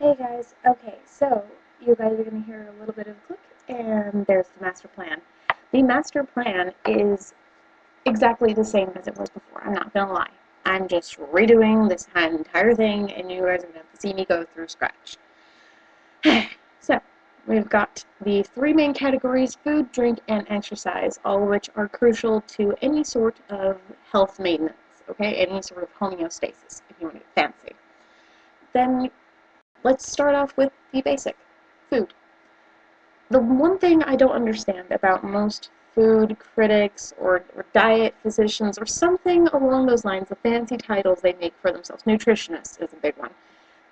Hey guys, okay, so you guys are going to hear a little bit of a click, and there's the master plan. The master plan is exactly the same as it was before, I'm not going to lie. I'm just redoing this entire thing, and you guys are going to have to see me go through scratch. So, we've got the three main categories: food, drink, and exercise, all of which are crucial to any sort of health maintenance, okay? Any sort of homeostasis, if you want to get fancy. Then let's start off with the basic, food. The one thing I don't understand about most food critics or diet physicians or something along those lines, the fancy titles they make for themselves, nutritionist is a big one.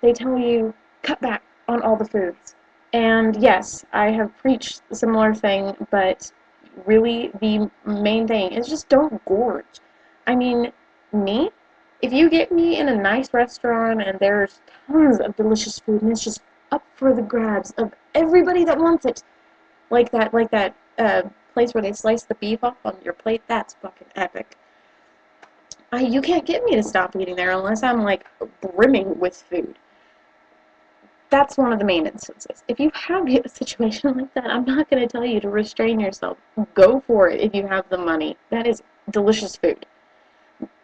They tell you, cut back on all the foods. And yes, I have preached a similar thing, but really the main thing is just don't gorge. I mean, me, if you get me in a nice restaurant and there's tons of delicious food and it's just up for the grabs of everybody that wants it, like that place where they slice the beef off on your plate, that's fucking epic. You can't get me to stop eating there unless I'm like brimming with food. That's one of the main instances. If you have a situation like that, I'm not going to tell you to restrain yourself. Go for it if you have the money. That is delicious food.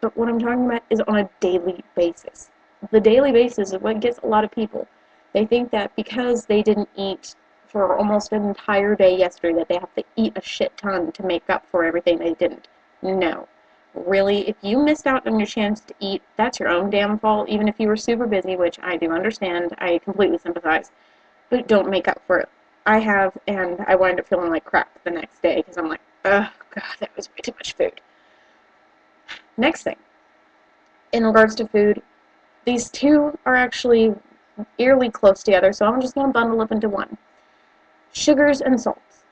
But what I'm talking about is on a daily basis. The daily basis is what gets a lot of people. They think that because they didn't eat for almost an entire day yesterday, that they have to eat a shit ton to make up for everything they didn't. No. Really, if you missed out on your chance to eat, that's your own damn fault, even if you were super busy, which I do understand. I completely sympathize. But don't make up for it. I have, and I wind up feeling like crap the next day because I'm like, oh, God, that was way too much food. Next thing, in regards to food, these two are actually eerily close together, so I'm just going to bundle up into one. Sugars and salts.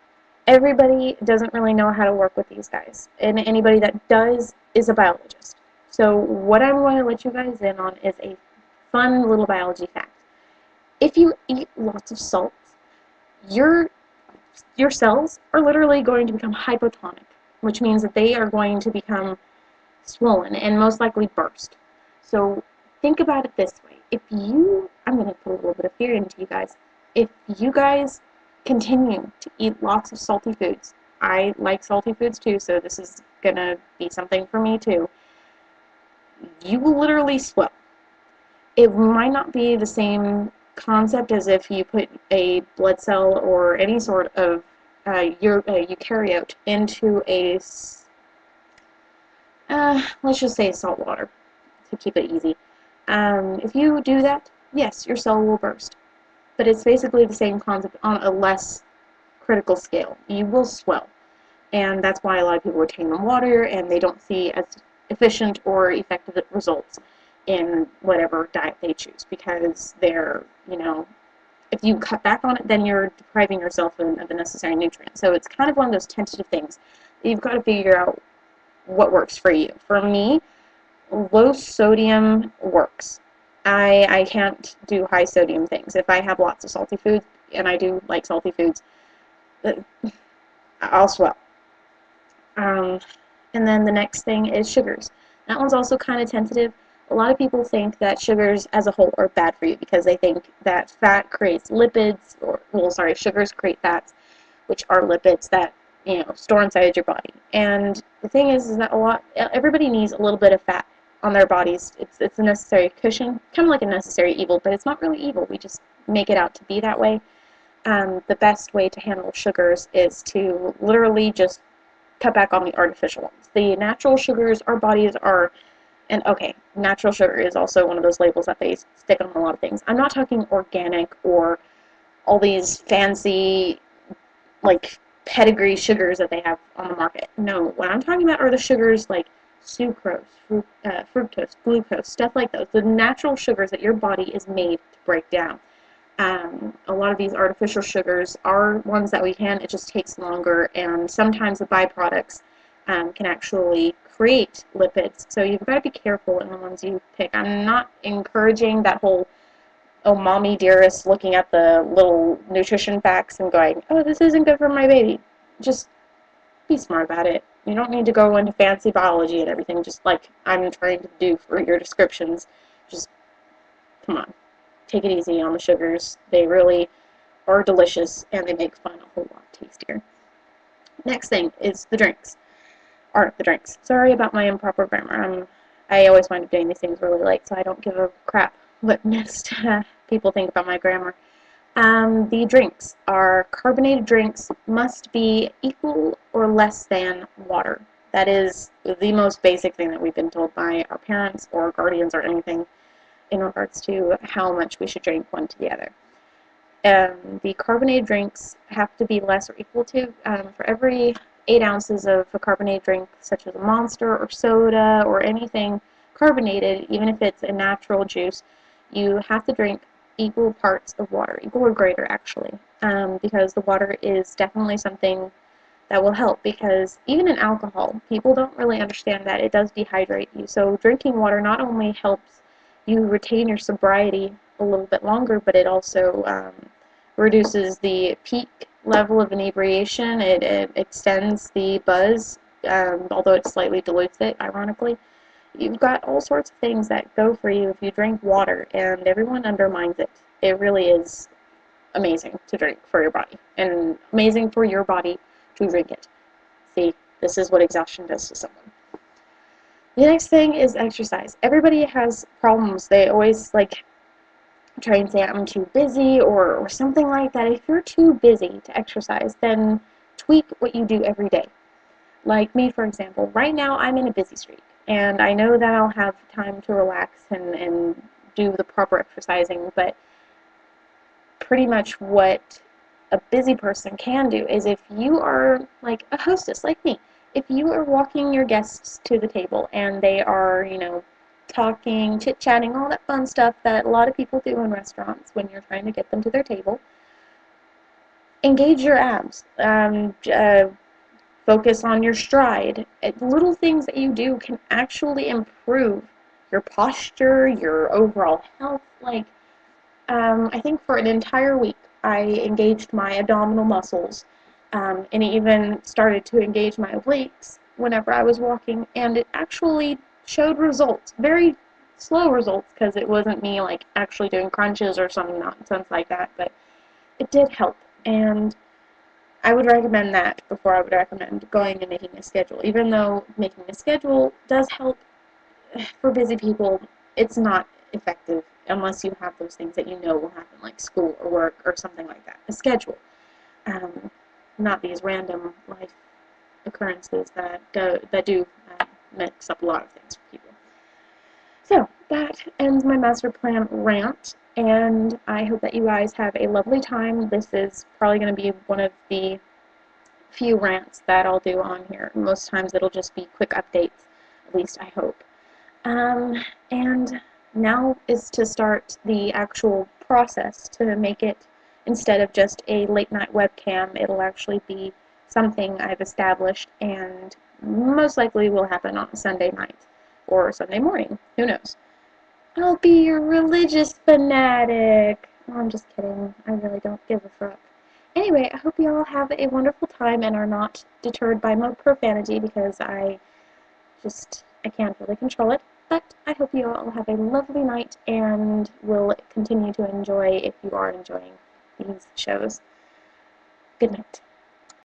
Everybody doesn't really know how to work with these guys, and anybody that does is a biologist. So what I'm going to let you guys in on is a fun little biology fact. If you eat lots of salts, your cells are literally going to become hypotonic, which means that they are going to become swollen and most likely burst. So think about it this way. I'm going to put a little bit of fear into you guys. If you guys continue to eat lots of salty foods, I like salty foods too, so this is going to be something for me too, you will literally swell. It might not be the same concept as if you put a blood cell or any sort of eukaryote into let's just say salt water to keep it easy. If you do that, yes, your cell will burst. But it's basically the same concept on a less critical scale. You will swell. And that's why a lot of people retain in water and they don't see as efficient or effective results in whatever diet they choose because if you cut back on it, then you're depriving yourself of the necessary nutrients. So it's kind of one of those tentative things. You've got to figure out what works for you. For me, low sodium works. I can't do high sodium things. If I have lots of salty foods, and I do like salty foods, I'll swell. And then the next thing is sugars. That one's also kind of tentative. A lot of people think that sugars as a whole are bad for you because they think that fat creates lipids, sugars create fats, which are lipids that store inside your body. And the thing is that everybody needs a little bit of fat on their bodies. It's a necessary cushion, kind of like a necessary evil, but it's not really evil. We just make it out to be that way. The best way to handle sugars is to literally just cut back on the artificial ones. The natural sugars our bodies are, and okay, natural sugar is also one of those labels that they stick on a lot of things. I'm not talking organic or all these fancy, like, pedigree sugars that they have on the market. No, what I'm talking about are the sugars like sucrose, fructose, glucose, stuff like those. The natural sugars that your body is made to break down. A lot of these artificial sugars are ones that we can, it just takes longer, and sometimes the byproducts can actually create lipids. So you've got to be careful in the ones you pick. I'm not encouraging that whole, oh, mommy dearest, looking at the little nutrition facts and going, oh, this isn't good for my baby. Just be smart about it. You don't need to go into fancy biology and everything, just like I'm trying to do for your descriptions. Just, come on. take it easy on the sugars. They really are delicious, and they make fun a whole lot tastier. Next thing is the drinks. Sorry about my improper grammar. I always wind up doing these things really late, so I don't give a crap what next people think about my grammar. The drinks are carbonated drinks must be equal or less than water. That is the most basic thing that we've been told by our parents or guardians or anything in regards to how much we should drink one to the other. The carbonated drinks have to be less or equal to, for every 8 ounces of a carbonated drink, such as a Monster or soda or anything carbonated, even if it's a natural juice, you have to drink equal parts of water, equal or greater actually, because the water is definitely something that will help, because even in alcohol, people don't really understand that it does dehydrate you. So drinking water not only helps you retain your sobriety a little bit longer, but it also reduces the peak level of inebriation. It extends the buzz, although it slightly dilutes it, ironically. You've got all sorts of things that go for you if you drink water, and everyone undermines it. It really is amazing to drink for your body, and amazing for your body to drink it. See, this is what exhaustion does to someone. The next thing is exercise. Everybody has problems. They always try and say I'm too busy or something like that. If you're too busy to exercise, then tweak what you do every day. Like me, for example, right now I'm in a busy streak, and I know that I'll have time to relax and do the proper exercising, but pretty much what a busy person can do is, if you are like a hostess like me, if you are walking your guests to the table and they are, talking, chit-chatting, all that fun stuff that a lot of people do in restaurants when you're trying to get them to their table, engage your abs. Focus on your stride. Little things that you do can actually improve your posture, your overall health. I think for an entire week, I engaged my abdominal muscles, and even started to engage my obliques whenever I was walking, and it actually showed results. Very slow results, because it wasn't me actually doing crunches or some nonsense like that, but it did help, and I would recommend that before I would recommend going and making a schedule. Even though making a schedule does help for busy people, it's not effective unless you have those things that you know will happen, like school or work or something like that. A schedule, not these random life occurrences that do mix up a lot of things for people. So that ends my master plan rant, and I hope that you guys have a lovely time. This is probably going to be one of the few rants that I'll do on here. Most times it'll just be quick updates, at least I hope. And now is to start the actual process to make it, instead of just a late night webcam, it'll actually be something I've established, and most likely will happen on a Sunday night or Sunday morning. Who knows? I'll be your religious fanatic. Oh, I'm just kidding. I really don't give a fuck. Anyway, I hope you all have a wonderful time and are not deterred by my profanity, because I can't really control it. But I hope you all have a lovely night and will continue to enjoy if you are enjoying these shows. Good night.